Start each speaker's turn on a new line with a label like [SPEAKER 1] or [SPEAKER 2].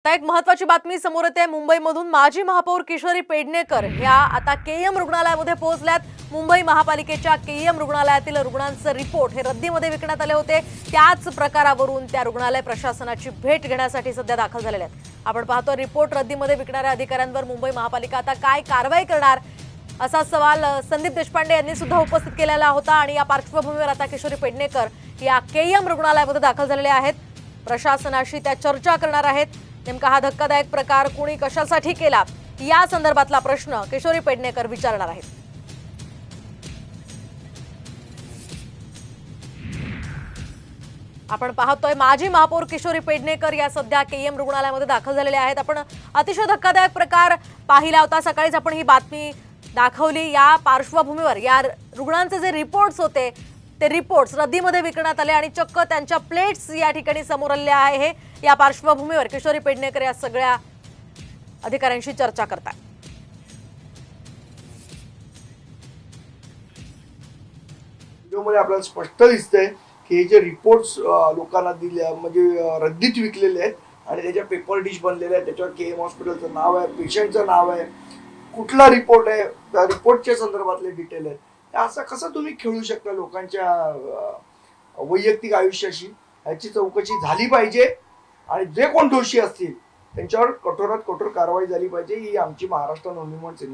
[SPEAKER 1] आता एक महत्त्वाची बातमी समोर येते। मुंबईमधून माजी महापौर किशोरी पेडणेकर ह्या आता केएम रुग्णालयामध्ये पोहोचल्यात। मुंबई महापालिकेच्या केएम रुग्णालयातील रुग्णांचे रिपोर्ट हे रद्दीमध्ये विकण्यात आले होते। त्याच प्रकारावरून त्या रुग्णालय प्रशासनाची भेट घेण्यासाठी सध्या दाखल झालेले आहेत। आपण पाहतो रिपोर्ट रद्दीमध्ये विकणाऱ्या अधिकाऱ्यांवर मुंबई महापालिका आता काय कारवाई करणार असा सवाल संदीप देशपांडे यांनी सुद्धा उपस्थित केलेला होता। आणि या पार्श्वभूमीवर आता किशोरी पेडणेकर या केएम रुग्णालयामध्ये दाखल झालेले आहेत। प्रशासनाशी त्या चर्चा करणार आहेत। नेमका हा धक्कादायक प्रकार कोणी कशासाठी केला या संदर्भातला प्रश्न किशोरी पेडणेकर विचारणार आहेत। आपण पाहतोय माजी महापौर किशोरी पेडणेकर या सध्या केएम रुग्णालयामध्ये दाखल झालेले आहेत। आपण अतिशय धक्कादायक प्रकार पाहिला होता। सकाळीच आपण ही बातमी दाखवली। या पार्श्वभूमीवर या रुग्णांचे जे रिपोर्ट्स होते ते रिपोर्ट्स रद्दीमध्ये विकण्यात आले आणि चक्क त्यांच्या प्लेट्स या ठिकाणी समोर आले आहे। या पार्श्वभूमीवर किशोरी पेडणेकर या सगळ्या अधिकाऱ्यांशी चर्चा करतात।
[SPEAKER 2] व्हिडिओमध्ये आपल्याला स्पष्ट दिसतंय की हे जे रिपोर्ट्स लोकांना दिले म्हणजे रद्दीत विकलेले आहेत आणि त्याच्या पेपर डिश बनलेले आहेत। त्याच्यावर केएम हॉस्पिटलचं नाव आहे, पेशंटचं नाव आहे, कुठला रिपोर्ट आहे, त्या रिपोर्टच्या संदर्भातले डिटेल आहेत। असं कसं तुम्ही खेळू शकता लोकांच्या वैयक्तिक आयुष्याशी? याची चौकशी झाली पाहिजे आणि जे कोण दोषी असतील त्यांच्यावर कठोरात कठोर कारवाई झाली पाहिजे ही आमची महाराष्ट्र नवनिर्माण सेनेची